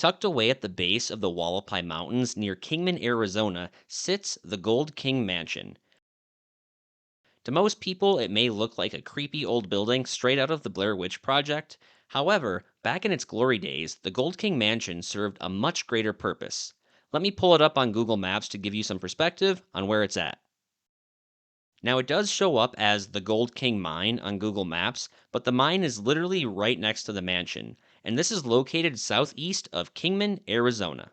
Tucked away at the base of the Hualapai Mountains near Kingman, Arizona, sits the Gold King Mansion. To most people, it may look like a creepy old building straight out of the Blair Witch Project. However, back in its glory days, the Gold King Mansion served a much greater purpose. Let me pull it up on Google Maps to give you some perspective on where it's at. Now, it does show up as the Gold King Mine on Google Maps, but the mine is literally right next to the mansion, and this is located southeast of Kingman, Arizona.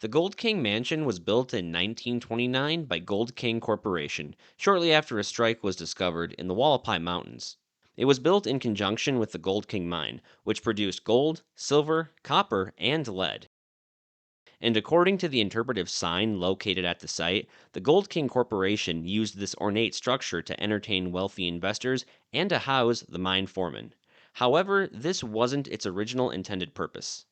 The Gold King Mansion was built in 1929 by Gold King Corporation, shortly after a strike was discovered in the Hualapai Mountains. It was built in conjunction with the Gold King Mine, which produced gold, silver, copper, and lead. And according to the interpretive sign located at the site, the Gold King Corporation used this ornate structure to entertain wealthy investors and to house the mine foreman. However, this wasn't its original intended purpose.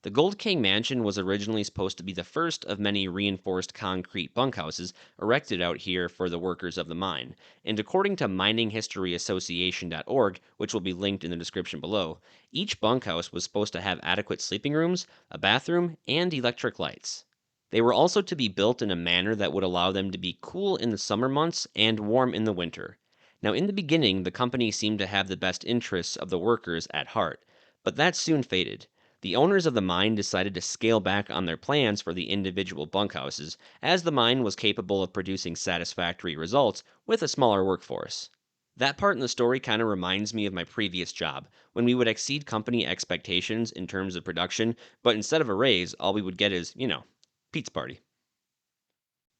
The Gold King Mansion was originally supposed to be the first of many reinforced concrete bunkhouses erected out here for the workers of the mine, and according to mininghistoryassociation.org, which will be linked in the description below, each bunkhouse was supposed to have adequate sleeping rooms, a bathroom, and electric lights. They were also to be built in a manner that would allow them to be cool in the summer months and warm in the winter. Now, in the beginning, the company seemed to have the best interests of the workers at heart, but that soon faded. The owners of the mine decided to scale back on their plans for the individual bunkhouses, as the mine was capable of producing satisfactory results with a smaller workforce. That part in the story kind of reminds me of my previous job, when we would exceed company expectations in terms of production, but instead of a raise, all we would get is, pizza party.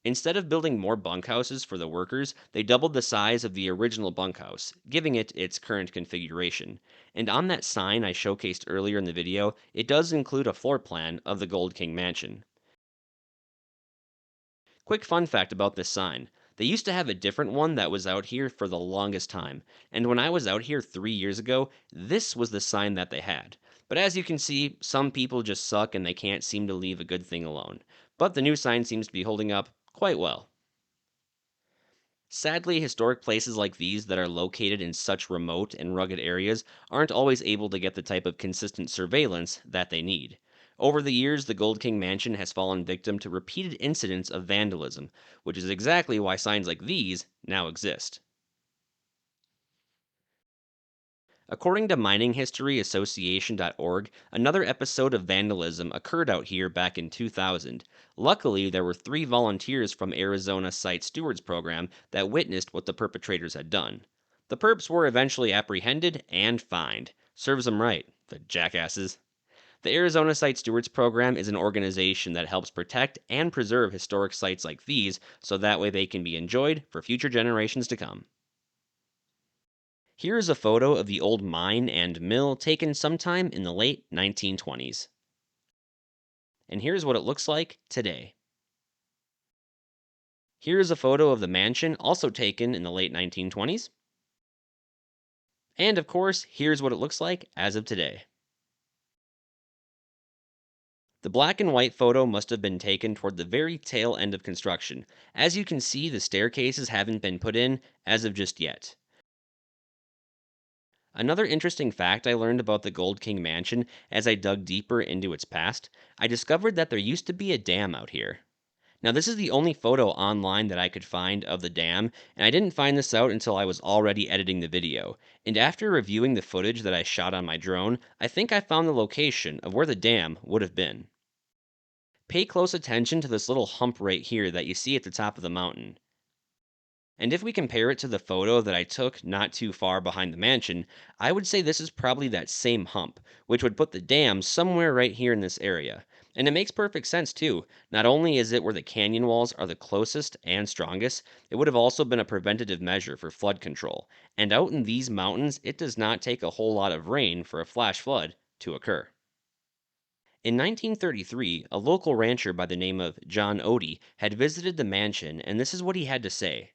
Instead of building more bunkhouses for the workers, they doubled the size of the original bunkhouse, giving it its current configuration. And on that sign I showcased earlier in the video, it does include a floor plan of the Gold King Mansion. Quick fun fact about this sign. They used to have a different one that was out here for the longest time, and when I was out here 3 years ago, this was the sign that they had. But as you can see, some people just suck and they can't seem to leave a good thing alone. But the new sign seems to be holding up quite well. Sadly, historic places like these that are located in such remote and rugged areas aren't always able to get the type of consistent surveillance that they need. Over the years, the Gold King Mansion has fallen victim to repeated incidents of vandalism, which is exactly why signs like these now exist. According to mininghistoryassociation.org, another episode of vandalism occurred out here back in 2000. Luckily, there were 3 volunteers from Arizona Site Stewards Program that witnessed what the perpetrators had done. The perps were eventually apprehended and fined. Serves them right, the jackasses. The Arizona Site Stewards Program is an organization that helps protect and preserve historic sites like these so that way they can be enjoyed for future generations to come. Here is a photo of the old mine and mill taken sometime in the late 1920s. And here's what it looks like today. Here is a photo of the mansion, also taken in the late 1920s. And of course, here's what it looks like as of today. The black and white photo must have been taken toward the very tail end of construction. As you can see, the staircases haven't been put in as of just yet. Another interesting fact I learned about the Gold King Mansion as I dug deeper into its past, I discovered that there used to be a dam out here. Now, this is the only photo online that I could find of the dam, and I didn't find this out until I was already editing the video. And after reviewing the footage that I shot on my drone, I think I found the location of where the dam would have been. Pay close attention to this little hump right here that you see at the top of the mountain. And if we compare it to the photo that I took not too far behind the mansion, I would say this is probably that same hump, which would put the dam somewhere right here in this area. And it makes perfect sense too. Not only is it where the canyon walls are the closest and strongest, it would have also been a preventative measure for flood control. And out in these mountains, it does not take a whole lot of rain for a flash flood to occur. In 1933, a local rancher by the name of John Odie had visited the mansion, and this is what he had to say.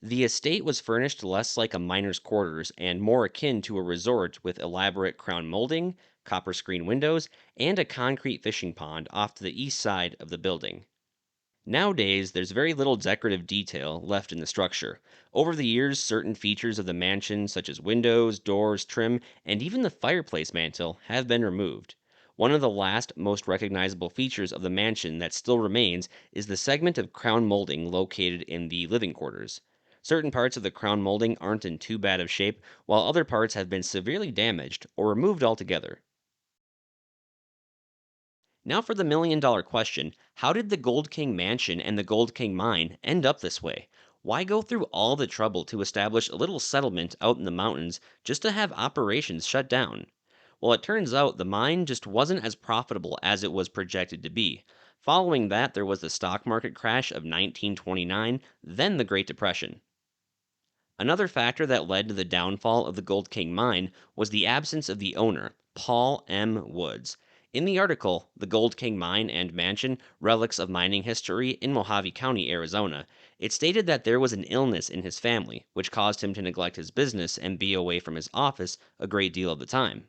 The estate was furnished less like a miner's quarters and more akin to a resort with elaborate crown molding, copper screen windows, and a concrete fishing pond off to the east side of the building. Nowadays, there's very little decorative detail left in the structure. Over the years, certain features of the mansion, such as windows, doors, trim, and even the fireplace mantle, have been removed. One of the last, most recognizable features of the mansion that still remains is the segment of crown molding located in the living quarters. Certain parts of the crown molding aren't in too bad of shape, while other parts have been severely damaged or removed altogether. Now for the $1 million question: how did the Gold King Mansion and the Gold King Mine end up this way? Why go through all the trouble to establish a little settlement out in the mountains just to have operations shut down? Well, it turns out the mine just wasn't as profitable as it was projected to be. Following that, there was the stock market crash of 1929, then the Great Depression. Another factor that led to the downfall of the Gold King mine was the absence of the owner, Paul M. Woods. In the article, The Gold King Mine and Mansion: Relics of Mining History in Mojave County, Arizona, it stated that there was an illness in his family, which caused him to neglect his business and be away from his office a great deal of the time.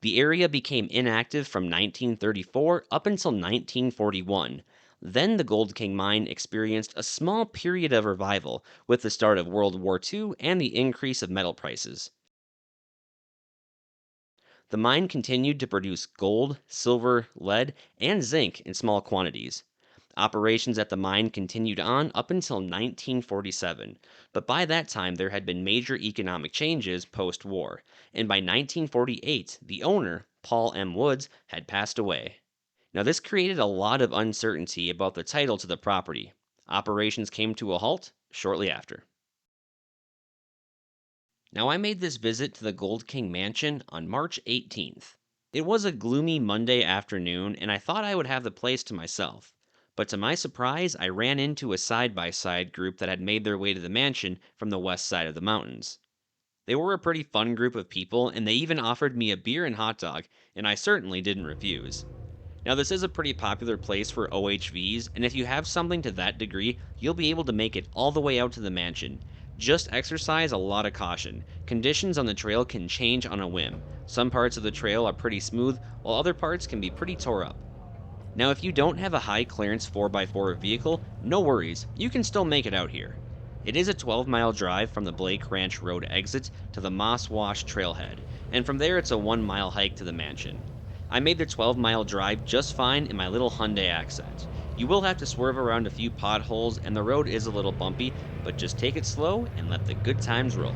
The area became inactive from 1934 up until 1941. Then the Gold King mine experienced a small period of revival with the start of World War II and the increase of metal prices. The mine continued to produce gold, silver, lead, and zinc in small quantities. Operations at the mine continued on up until 1947, but by that time there had been major economic changes post war, and by 1948 the owner, Paul M. Woods, had passed away. Now, this created a lot of uncertainty about the title to the property. Operations came to a halt shortly after. Now, I made this visit to the Gold King Mansion on March 18th. It was a gloomy Monday afternoon, and I thought I would have the place to myself. But to my surprise, I ran into a side by side group that had made their way to the mansion from the west side of the mountains. They were a pretty fun group of people, and they even offered me a beer and hot dog, and I certainly didn't refuse. Now, this is a pretty popular place for OHVs, and if you have something to that degree, you'll be able to make it all the way out to the mansion. Just exercise a lot of caution. Conditions on the trail can change on a whim. Some parts of the trail are pretty smooth, while other parts can be pretty tore up. Now, if you don't have a high clearance 4x4 vehicle, no worries, you can still make it out here. It is a 12-mile drive from the Blake Ranch Road exit to the Moss Wash Trailhead, and from there it's a 1-mile hike to the mansion. I made the 12-mile drive just fine in my little Hyundai Accent. You will have to swerve around a few potholes, and the road is a little bumpy, but just take it slow and let the good times roll.